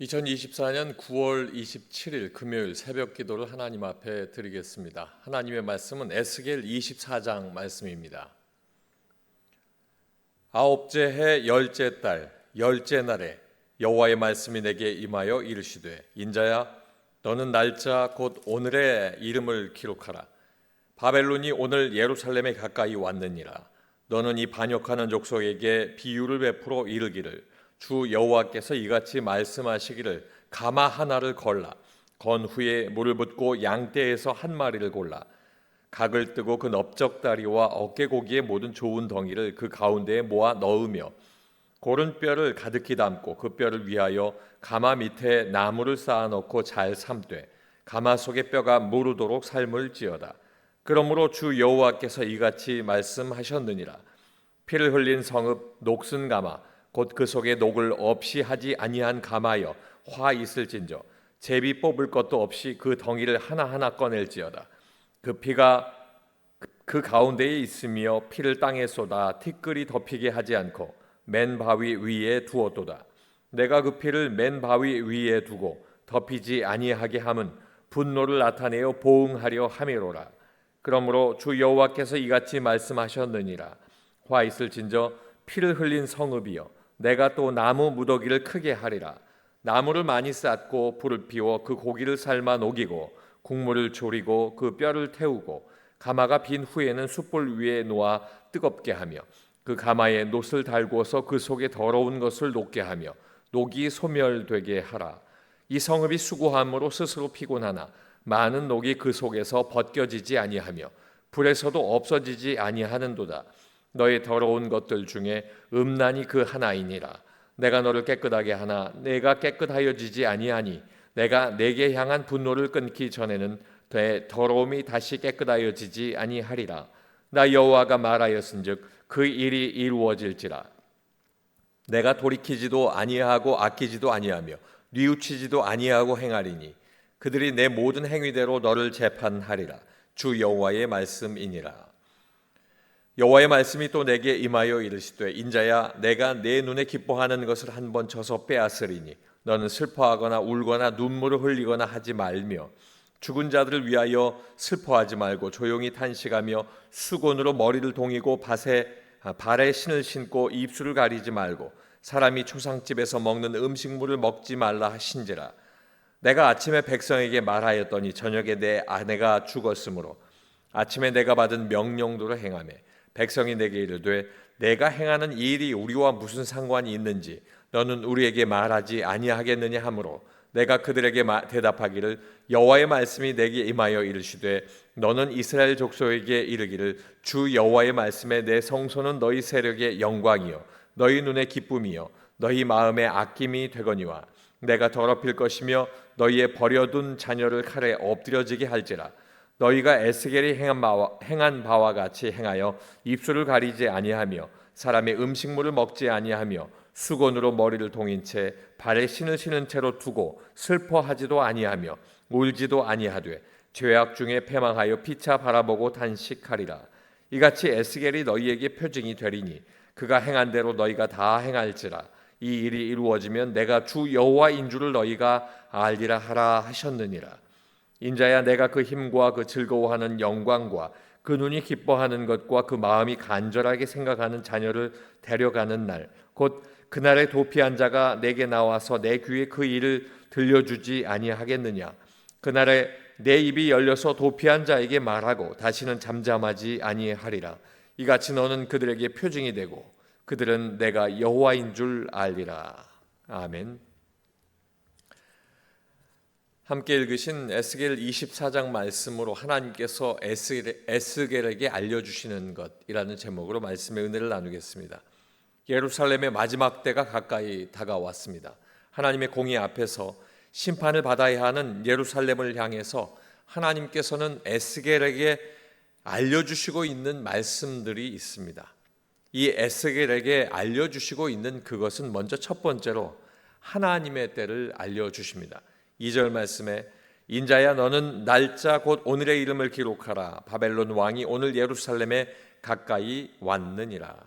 2024년 9월 27일 금요일 새벽 기도를 하나님 앞에 드리겠습니다. 하나님의 말씀은 에스겔 24장 말씀입니다. 아홉째 해 열째 달 열째 날에 여호와의 말씀이 내게 임하여 이르시되 인자야 너는 날짜 곧 오늘의 이름을 기록하라. 바벨론이 오늘 예루살렘에 가까이 왔느니라. 너는 이 반역하는 족속에게 비유를 베풀어 이르기를 주 여호와께서 이같이 말씀하시기를 가마 하나를 걸라. 건 후에 물을 붓고 양떼에서 한 마리를 골라 각을 뜨고 그 넓적다리와 어깨고기의 모든 좋은 덩이를 그 가운데에 모아 넣으며 고른 뼈를 가득히 담고 그 뼈를 위하여 가마 밑에 나무를 쌓아 넣고 잘 삶되 가마 속의 뼈가 무르도록 삶을지어다. 그러므로 주 여호와께서 이같이 말씀하셨느니라. 피를 흘린 성읍 녹슨 가마 곧 그 속에 녹을 없이 하지 아니한 가마여 화 있을진저 제비 뽑을 것도 없이 그 덩이를 하나하나 꺼낼지어다. 그 피가 그 가운데에 있으며 피를 땅에 쏟아 티끌이 덮이게 하지 않고 맨 바위 위에 두었도다. 내가 그 피를 맨 바위 위에 두고 덮이지 아니하게 함은 분노를 나타내어 보응하려 함이로라. 그러므로 주 여호와께서 이같이 말씀하셨느니라. 화 있을진저 피를 흘린 성읍이여 내가 또 나무 무더기를 크게 하리라. 나무를 많이 쌓고 불을 피워 그 고기를 삶아 녹이고 국물을 졸이고 그 뼈를 태우고 가마가 빈 후에는 숯불 위에 놓아 뜨겁게 하며 그 가마에 놋을 달구어서 그 속에 더러운 것을 녹게 하며 녹이 소멸되게 하라. 이 성읍이 수고함으로 스스로 피곤하나 많은 녹이 그 속에서 벗겨지지 아니하며 불에서도 없어지지 아니하는도다. 너의 더러운 것들 중에 음란이 그 하나이니라. 내가 너를 깨끗하게 하나 내가 깨끗하여지지 아니하니 내가 내게 향한 분노를 끊기 전에는 더러움이 다시 깨끗하여지지 아니하리라. 나 여호와가 말하였은즉 그 일이 이루어질지라. 내가 돌이키지도 아니하고 아끼지도 아니하며 뉘우치지도 아니하고 행하리니 그들이 내 모든 행위대로 너를 재판하리라. 주 여호와의 말씀이니라. 여호와의 말씀이 또 내게 임하여 이르시되 인자야 내가 내 눈에 기뻐하는 것을 한번 쳐서 빼앗으리니 너는 슬퍼하거나 울거나 눈물을 흘리거나 하지 말며 죽은 자들을 위하여 슬퍼하지 말고 조용히 탄식하며 수건으로 머리를 동이고 발에 신을 신고 입술을 가리지 말고 사람이 초상집에서 먹는 음식물을 먹지 말라 하신지라. 내가 아침에 백성에게 말하였더니 저녁에 내 아내가 죽었으므로 아침에 내가 받은 명령도를 행하며 백성이 내게 이르되 내가 행하는 이 일이 우리와 무슨 상관이 있는지 너는 우리에게 말하지 아니하겠느냐 하므로 내가 그들에게 대답하기를 여호와의 말씀이 내게 임하여 이르시되 너는 이스라엘 족속에게 이르기를 주 여호와의 말씀에 내 성소는 너희 세력의 영광이요 너희 눈의 기쁨이요 너희 마음의 아낌이 되거니와 내가 더럽힐 것이며 너희의 버려둔 자녀를 칼에 엎드려지게 할지라. 너희가 에스겔이 행한 바와 같이 행하여 입술을 가리지 아니하며 사람의 음식물을 먹지 아니하며 수건으로 머리를 동인 채 발에 신을 신은 채로 두고 슬퍼하지도 아니하며 울지도 아니하되 죄악 중에 패망하여 피차 바라보고 단식하리라. 이같이 에스겔이 너희에게 표징이 되리니 그가 행한 대로 너희가 다 행할지라. 이 일이 이루어지면 내가 주 여호와인 줄을 너희가 알리라 하라 하셨느니라. 인자야 내가 그 힘과 그 즐거워하는 영광과 그 눈이 기뻐하는 것과 그 마음이 간절하게 생각하는 자녀를 데려가는 날 곧 그날에 도피한 자가 내게 나와서 내 귀에 그 일을 들려주지 아니하겠느냐. 그날에 내 입이 열려서 도피한 자에게 말하고 다시는 잠잠하지 아니하리라. 이같이 너는 그들에게 표징이 되고 그들은 내가 여호와인 줄 알리라. 아멘. 함께 읽으신 에스겔 24장 말씀으로 하나님께서 에스겔에게 알려주시는 것이라는 제목으로 말씀의 은혜를 나누겠습니다. 예루살렘의 마지막 때가 가까이 다가왔습니다. 하나님의 공의 앞에서 심판을 받아야 하는 예루살렘을 향해서 하나님께서는 에스겔에게 알려주시고 있는 말씀들이 있습니다. 이 에스겔에게 알려주시고 있는 그것은 먼저 첫 번째로 하나님의 때를 알려주십니다. 2절 말씀에 인자야 너는 날짜 곧 오늘의 이름을 기록하라. 바벨론 왕이 오늘 예루살렘에 가까이 왔느니라.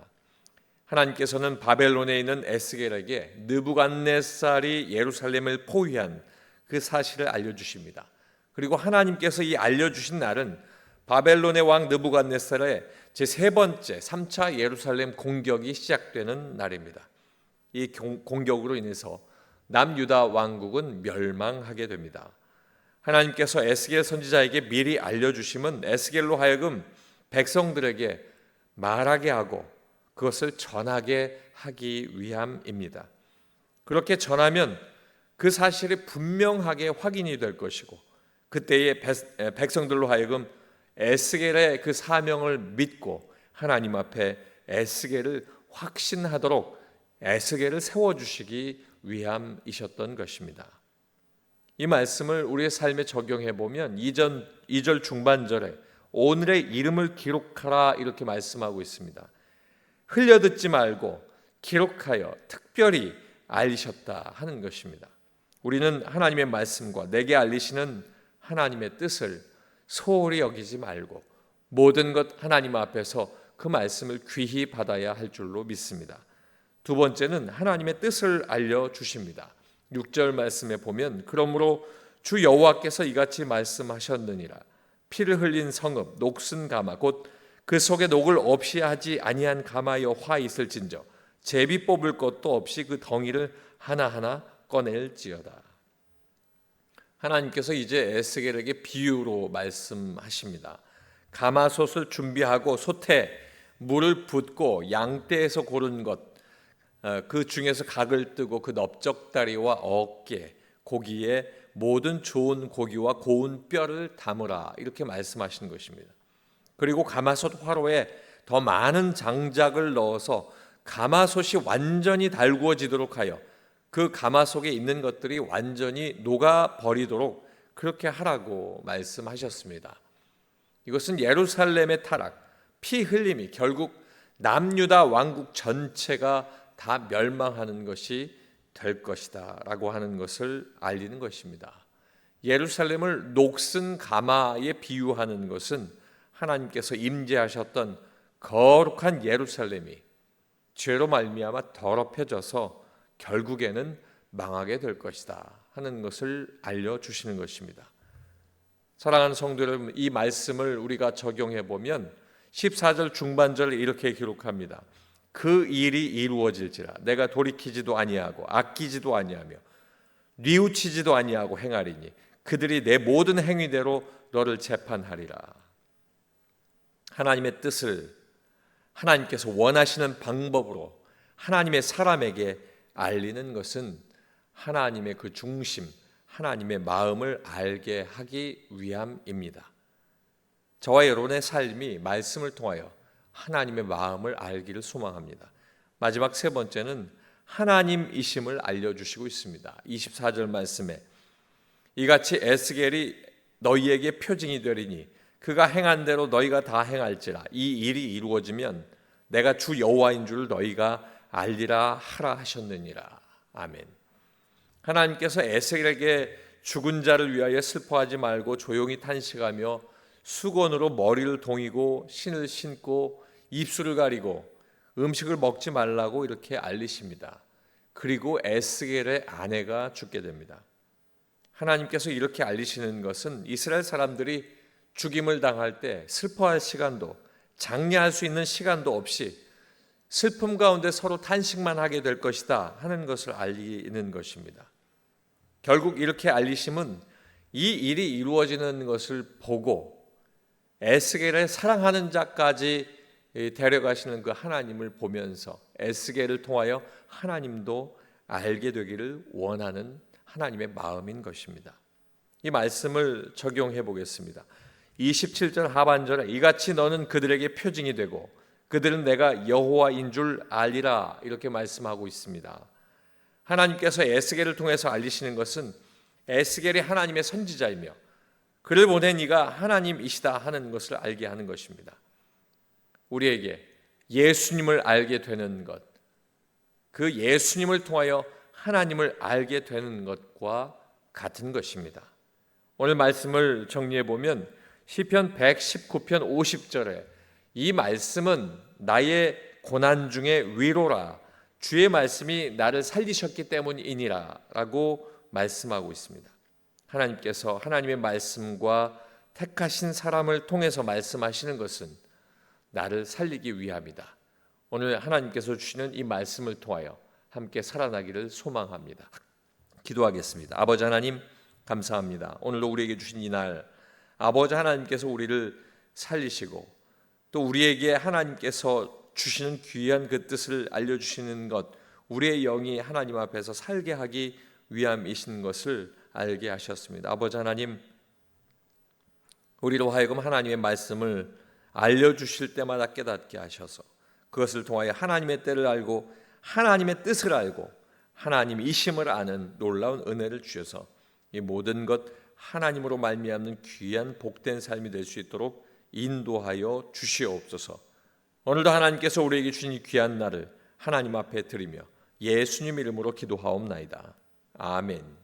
하나님께서는 바벨론에 있는 에스겔에게 느부갓네살이 예루살렘을 포위한 그 사실을 알려주십니다. 그리고 하나님께서 이 알려주신 날은 바벨론의 왕 느부갓네살의 제3번째 3차 예루살렘 공격이 시작되는 날입니다. 이 공격으로 인해서 남유다 왕국은 멸망하게 됩니다. 하나님께서 에스겔 선지자에게 미리 알려주심은 에스겔로 하여금 백성들에게 말하게 하고 그것을 전하게 하기 위함입니다. 그렇게 전하면 그 사실이 분명하게 확인이 될 것이고 그때의 백성들로 하여금 에스겔의 그 사명을 믿고 하나님 앞에 에스겔을 확신하도록 에스겔을 세워주시기 위함이셨던 것입니다. 이 말씀을 우리의 삶에 적용해 보면 2절 중반절에 오늘의 이름을 기록하라 이렇게 말씀하고 있습니다. 흘려듣지 말고 기록하여 특별히 알리셨다 하는 것입니다. 우리는 하나님의 말씀과 내게 알리시는 하나님의 뜻을 소홀히 여기지 말고 모든 것 하나님 앞에서 그 말씀을 귀히 받아야 할 줄로 믿습니다. 두 번째는 하나님의 뜻을 알려주십니다. 6절 말씀에 보면 그러므로 주 여호와께서 이같이 말씀하셨느니라. 피를 흘린 성읍 녹슨 가마 곧 그 속에 녹을 없이 하지 아니한 가마여 화 있을진저 제비 뽑을 것도 없이 그 덩이를 하나하나 꺼낼지어다. 하나님께서 이제 에스겔에게 비유로 말씀하십니다. 가마솥을 준비하고 솥에 물을 붓고 양떼에서 고른 것, 그 중에서 각을 뜨고 그 넓적다리와 어깨, 고기에 모든 좋은 고기와 고운 뼈를 담으라 이렇게 말씀하시는 것입니다. 그리고 가마솥 화로에 더 많은 장작을 넣어서 가마솥이 완전히 달구어지도록 하여 그 가마속에 있는 것들이 완전히 녹아버리도록 그렇게 하라고 말씀하셨습니다. 이것은 예루살렘의 타락, 피 흘림이 결국 남유다 왕국 전체가 다 멸망하는 것이 될 것이다 라고 하는 것을 알리는 것입니다. 예루살렘을 녹슨 가마에 비유하는 것은 하나님께서 임재하셨던 거룩한 예루살렘이 죄로 말미암아 더럽혀져서 결국에는 망하게 될 것이다 하는 것을 알려주시는 것입니다. 사랑하는 성도 여러분, 이 말씀을 우리가 적용해 보면 14절 중반절을 이렇게 기록합니다. 그 일이 이루어질지라 내가 돌이키지도 아니하고 아끼지도 아니하며 뉘우치지도 아니하고 행하리니 그들이 내 모든 행위대로 너를 재판하리라. 하나님의 뜻을 하나님께서 원하시는 방법으로 하나님의 사람에게 알리는 것은 하나님의 그 중심, 하나님의 마음을 알게 하기 위함입니다. 저와 여러분의 삶이 말씀을 통하여 하나님의 마음을 알기를 소망합니다. 마지막 세 번째는 하나님이심을 알려주시고 있습니다. 24절 말씀에 이같이 에스겔이 너희에게 표징이 되리니 그가 행한 대로 너희가 다 행할지라. 이 일이 이루어지면 내가 주 여호와인 줄 너희가 알리라 하라 하셨느니라. 아멘. 하나님께서 에스겔에게 죽은 자를 위하여 슬퍼하지 말고 조용히 탄식하며 수건으로 머리를 동이고 신을 신고 입술을 가리고 음식을 먹지 말라고 이렇게 알리십니다. 그리고 에스겔의 아내가 죽게 됩니다. 하나님께서 이렇게 알리시는 것은 이스라엘 사람들이 죽임을 당할 때 슬퍼할 시간도 장례할 수 있는 시간도 없이 슬픔 가운데 서로 탄식만 하게 될 것이다 하는 것을 알리는 것입니다. 결국 이렇게 알리심은 이 일이 이루어지는 것을 보고 에스겔을 사랑하는 자까지 데려가시는 그 하나님을 보면서 에스겔을 통하여 하나님도 알게 되기를 원하는 하나님의 마음인 것입니다. 이 말씀을 적용해 보겠습니다. 27절 하반절에 이같이 너는 그들에게 표징이 되고 그들은 내가 여호와인 줄 알리라 이렇게 말씀하고 있습니다. 하나님께서 에스겔을 통해서 알리시는 것은 에스겔이 하나님의 선지자이며 그를 보낸 이가 하나님이시다 하는 것을 알게 하는 것입니다. 우리에게 예수님을 알게 되는 것, 그 예수님을 통하여 하나님을 알게 되는 것과 같은 것입니다. 오늘 말씀을 정리해 보면 시편 119편 50절에 이 말씀은 나의 고난 중에 위로라. 주의 말씀이 나를 살리셨기 때문이니라 라고 말씀하고 있습니다. 하나님께서 하나님의 말씀과 택하신 사람을 통해서 말씀하시는 것은 나를 살리기 위함이다. 오늘 하나님께서 주시는 이 말씀을 통하여 함께 살아나기를 소망합니다. 기도하겠습니다. 아버지 하나님 감사합니다. 오늘도 우리에게 주신 이 날 아버지 하나님께서 우리를 살리시고 또 우리에게 하나님께서 주시는 귀한 그 뜻을 알려주시는 것, 우리의 영이 하나님 앞에서 살게 하기 위함이신 것을 알게 하셨습니다. 아버지 하나님, 우리로 하여금 하나님의 말씀을 알려주실 때마다 깨닫게 하셔서 그것을 통하여 하나님의 때를 알고 하나님의 뜻을 알고 하나님이심을 아는 놀라운 은혜를 주셔서 이 모든 것 하나님으로 말미암는 귀한 복된 삶이 될 수 있도록 인도하여 주시옵소서. 오늘도 하나님께서 우리에게 주신 이 귀한 날을 하나님 앞에 드리며 예수님 이름으로 기도하옵나이다. 아멘.